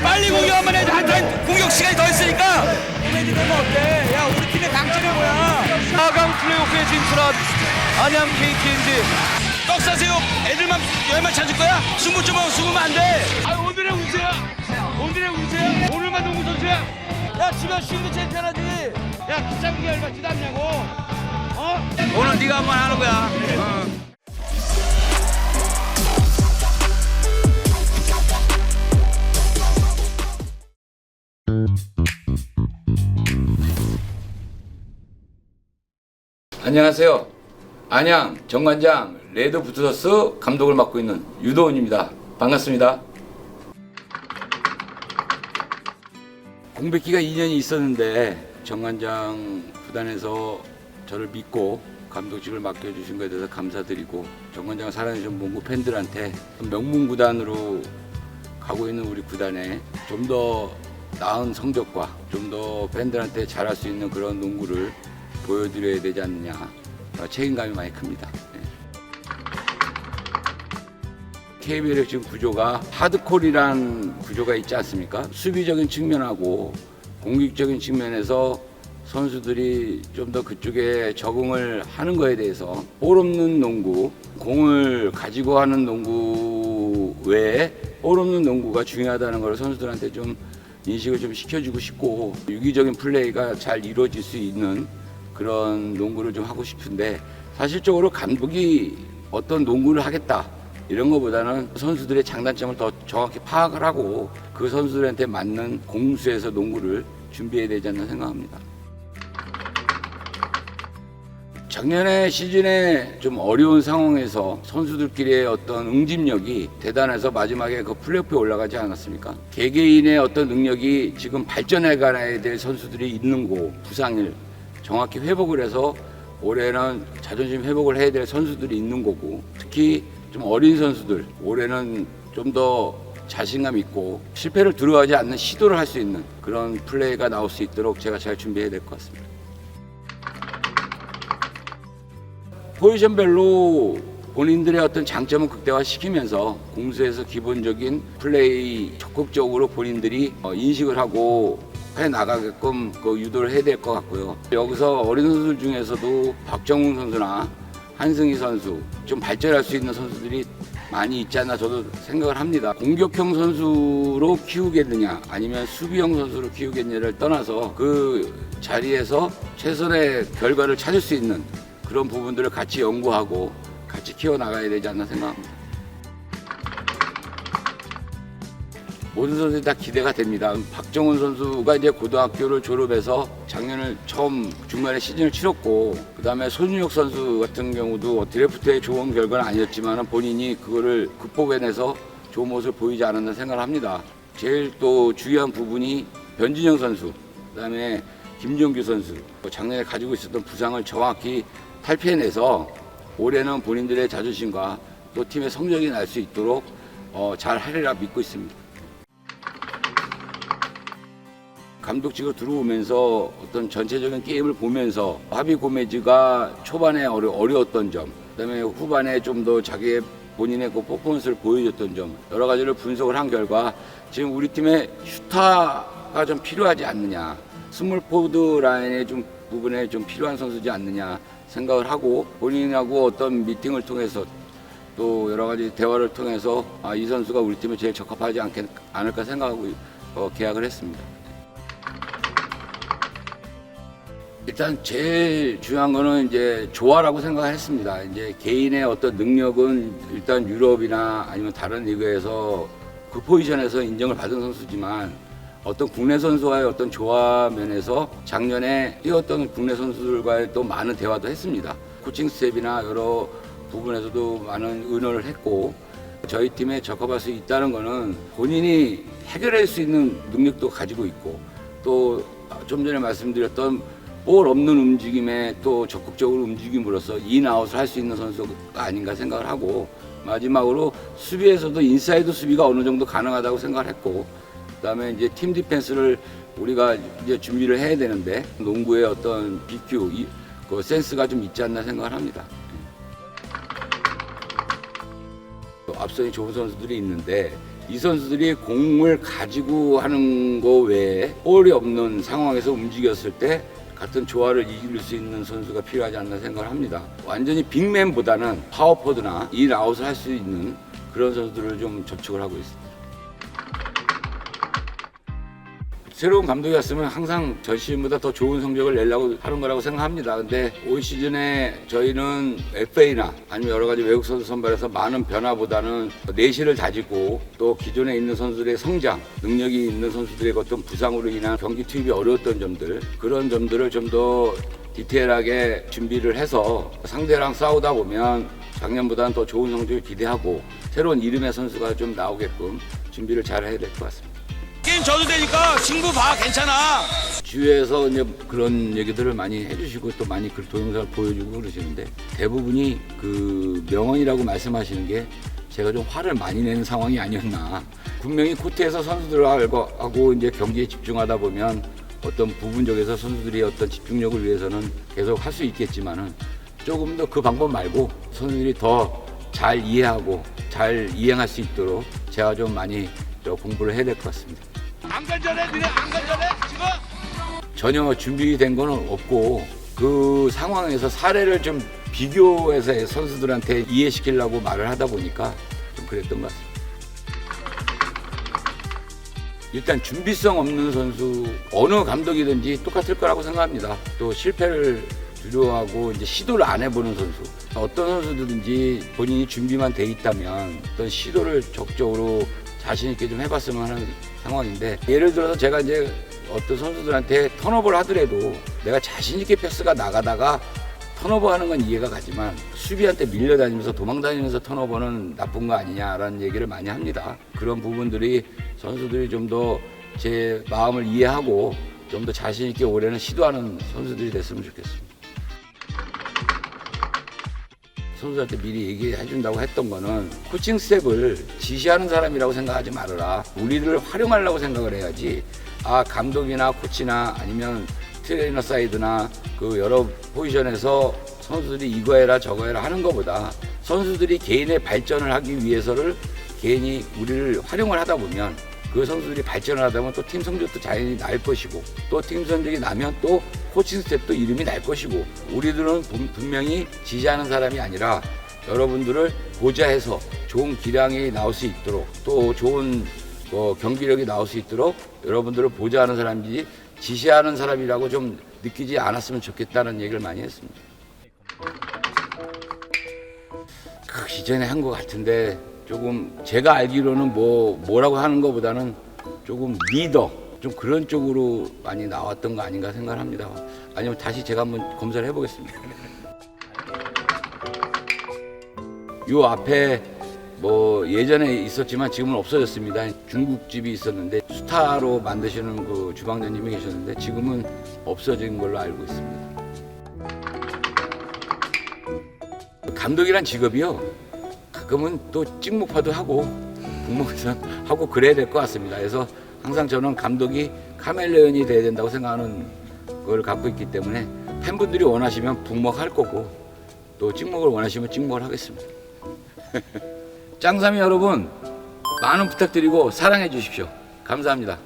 빨리 공격하면 해. 한탄 공격 시간이 더 있으니까. 코미디 되면 어때? 야 우리 팀의 강점이 뭐야? 4강 플레이오프에 진출한 안양 KT인지 떡 사세요. 애들만 열만 찾을 거야? 승부 좀 숨으면 안 돼. 아 오늘의 운세야. 오늘의 운세야. 오늘만 농구 선수야. 야 집에 쉬는 제일 편하지. 야 귀찮게 얼마 지났냐고. 어? 오늘 네가 한번 하는 거야. 안녕하세요. 안양 정관장 레드 부트러스 감독을 맡고 있는 유도훈입니다. 반갑습니다. 공백기가 2년이 있었는데 정관장 구단에서 저를 믿고 감독직을 맡겨주신 것에 대해서 감사드리고 정관장을 사랑해주신 농구 팬들한테 명문 구단으로 가고 있는 우리 구단에 좀 더 나은 성적과 좀 더 팬들한테 잘할 수 있는 그런 농구를 보여드려야 되지 않느냐 책임감이 많이 큽니다. KBL의 지금 구조가 하드콜이란 구조가 있지 않습니까? 수비적인 측면하고 공격적인 측면에서 선수들이 좀 더 그쪽에 적응을 하는 거에 대해서 볼 없는 농구, 공을 가지고 하는 농구 외에 볼 없는 농구가 중요하다는 걸 선수들한테 좀 인식을 좀 시켜주고 싶고 유기적인 플레이가 잘 이루어질 수 있는 그런 농구를 좀 하고 싶은데 사실적으로 감독이 어떤 농구를 하겠다 이런 것보다는 선수들의 장단점을 더 정확히 파악을 하고 그 선수들한테 맞는 공수에서 농구를 준비해야 되지 않나 생각합니다. 작년에 시즌에 좀 어려운 상황에서 선수들끼리의 어떤 응집력이 대단해서 마지막에 그 플레이오프에 올라가지 않았습니까? 개개인의 어떤 능력이 지금 발전해 가야 될 선수들이 있는 거 부상을 정확히 회복을 해서 올해는 자존심 회복을 해야 될 선수들이 있는 거고 특히 좀 어린 선수들 올해는 좀 더 자신감 있고 실패를 두려워하지 않는 시도를 할 수 있는 그런 플레이가 나올 수 있도록 제가 잘 준비해야 될 것 같습니다. 포지션별로 본인들의 어떤 장점을 극대화시키면서 공수에서 기본적인 플레이 적극적으로 본인들이 인식을 하고 해 나가게끔 그 유도를 해야 될 것 같고요. 여기서 어린 선수들 중에서도 박정훈 선수나 한승희 선수 좀 발전할 수 있는 선수들이 많이 있지 않나 저도 생각을 합니다. 공격형 선수로 키우겠느냐 아니면 수비형 선수로 키우겠느냐를 떠나서 그 자리에서 최선의 결과를 찾을 수 있는 그런 부분들을 같이 연구하고 같이 키워나가야 되지 않나 생각합니다. 모든 선수들이 다 기대가 됩니다. 박정훈 선수가 이제 고등학교를 졸업해서 작년을 처음 중간에 시즌을 치렀고 그 다음에 손윤혁 선수 같은 경우도 드래프트에 좋은 결과는 아니었지만 본인이 그거를 극복해내서 좋은 모습을 보이지 않았나 생각을 합니다. 제일 또 중요한 부분이 변진영 선수, 그 다음에 김종규 선수 작년에 가지고 있었던 부상을 정확히 탈피해내서 올해는 본인들의 자존심과 또 팀의 성적이 날 수 있도록 잘 하리라 믿고 있습니다. 감독직으로 들어오면서 어떤 전체적인 게임을 보면서 하비 고메즈가 초반에 어려웠던 점, 그다음에 후반에 좀 더 자기의 본인의 그 퍼포먼스를 보여줬던 점 여러 가지를 분석을 한 결과 지금 우리 팀에 슈타가 좀 필요하지 않느냐, 스몰 포드 라인의 좀 부분에 좀 필요한 선수지 않느냐 생각을 하고 본인하고 어떤 미팅을 통해서 또 여러 가지 대화를 통해서 이 선수가 우리 팀에 제일 적합하지 않을까 생각하고 계약을 했습니다. 일단 제일 중요한 거는 이제 조화라고 생각을 했습니다. 이제 개인의 어떤 능력은 일단 유럽이나 아니면 다른 리그에서 그 포지션에서 인정을 받은 선수지만 어떤 국내 선수와의 어떤 조화 면에서 작년에 뛰었던 국내 선수들과의 또 많은 대화도 했습니다. 코칭 스텝이나 여러 부분에서도 많은 의논을 했고 저희 팀에 적합할 수 있다는 거는 본인이 해결할 수 있는 능력도 가지고 있고 또 좀 전에 말씀드렸던 볼 없는 움직임에 또 적극적으로 움직임으로써 인아웃을 할 수 있는 선수가 아닌가 생각을 하고 마지막으로 수비에서도 인사이드 수비가 어느 정도 가능하다고 생각을 했고 그다음에 이제 팀 디펜스를 우리가 이제 준비를 해야 되는데 농구의 어떤 BQ 그 센스가 좀 있지 않나 생각을 합니다. 앞선이 좋은 선수들이 있는데 이 선수들이 공을 가지고 하는 거 외에 볼이 없는 상황에서 움직였을 때 같은 조화를 이길 수 있는 선수가 필요하지 않나 생각을 합니다. 완전히 빅맨보다는 파워포드나 인아웃을 할 수 있는 그런 선수들을 좀 접촉을 하고 있습니다. 새로운 감독이 왔으면 항상 전 시즌보다 더 좋은 성적을 내려고 하는 거라고 생각합니다. 근데 올 시즌에 저희는 FA나 아니면 여러 가지 외국 선수 선발에서 많은 변화보다는 내실을 다지고 또 기존에 있는 선수들의 성장, 능력이 있는 선수들의 어떤 부상으로 인한 경기 투입이 어려웠던 점들, 그런 점들을 좀 더 디테일하게 준비를 해서 상대랑 싸우다 보면 작년보다는 더 좋은 성적을 기대하고 새로운 이름의 선수가 좀 나오게끔 준비를 잘 해야 될 것 같습니다. 게임 져도 되니까 승부 봐. 괜찮아. 주위에서 이제 그런 얘기들을 많이 해주시고 또 많이 그 동영상을 보여주고 그러시는데 대부분이 그 명언이라고 말씀하시는 게 제가 좀 화를 많이 내는 상황이 아니었나. 분명히 코트에서 선수들하고 이제 경기에 집중하다 보면 어떤 부분적에서 선수들이 어떤 집중력을 위해서는 계속 할 수 있겠지만은 조금 더 그 방법 말고 선수들이 더 잘 이해하고 잘 이행할 수 있도록 제가 좀 많이 공부를 해야 될 것 같습니다. 안 간전해? 니네 안 간전해? 지금? 전혀 준비된 건 없고 그 상황에서 사례를 좀 비교해서 선수들한테 이해시키려고 말을 하다 보니까 좀 그랬던 것 같습니다. 일단 준비성 없는 선수 어느 감독이든지 똑같을 거라고 생각합니다. 또 실패를 두려워하고 이제 시도를 안 해보는 선수, 어떤 선수들든지 본인이 준비만 돼 있다면 어떤 시도를 적극적으로 자신 있게 좀 해봤으면 하는 상황인데, 예를 들어서 제가 이제 어떤 선수들한테 턴오버를 하더라도 내가 자신 있게 패스가 나가다가 턴오버 하는 건 이해가 가지만 수비한테 밀려다니면서 도망다니면서 턴오버는 나쁜 거 아니냐라는 얘기를 많이 합니다. 그런 부분들이 선수들이 좀 더 제 마음을 이해하고 좀 더 자신 있게 올해는 시도하는 선수들이 됐으면 좋겠습니다. 선수한테 미리 얘기해 준다고 했던 거는 코칭 스텝을 지시하는 사람이라고 생각하지 말아라. 우리들을 활용하려고 생각을 해야지. 아, 감독이나 코치나 아니면 트레이너 사이드나 그 여러 포지션에서 선수들이 이거 해라 저거 해라 하는 것보다 선수들이 개인의 발전을 하기 위해서를 개인이 우리를 활용을 하다 보면 그 선수들이 발전을 하다 보면 또 팀 성적도 자연히 날 것이고 또 팀 성적이 나면 또 코칭 스텝도 이름이 날 것이고, 우리들은 분명히 지시하는 사람이 아니라 여러분들을 보좌해서 좋은 기량이 나올 수 있도록 또 좋은 경기력이 나올 수 있도록 여러분들을 보좌하는 사람이지 지시하는 사람이라고 좀 느끼지 않았으면 좋겠다는 얘기를 많이 했습니다. 그 이전에 한 것 같은데 조금 제가 알기로는 뭐라고 하는 것보다는 조금 리더 좀 그런 쪽으로 많이 나왔던 거 아닌가 생각을 합니다. 아니면 다시 제가 한번 검사를 해보겠습니다. 요 앞에 예전에 있었지만 지금은 없어졌습니다. 중국집이 있었는데 수타로 만드시는 그 주방장님이 계셨는데 지금은 없어진 걸로 알고 있습니다. 감독이란 직업이요, 가끔은 또 찍목파도 하고 북목에서 하고 그래야 될 것 같습니다. 그래서 항상 저는 감독이 카멜레온이 돼야 된다고 생각하는 걸 갖고 있기 때문에 팬분들이 원하시면 북목 할 거고 또 찍목을 원하시면 찍목을 하겠습니다. 짱삼이 여러분 많은 부탁드리고 사랑해 주십시오. 감사합니다.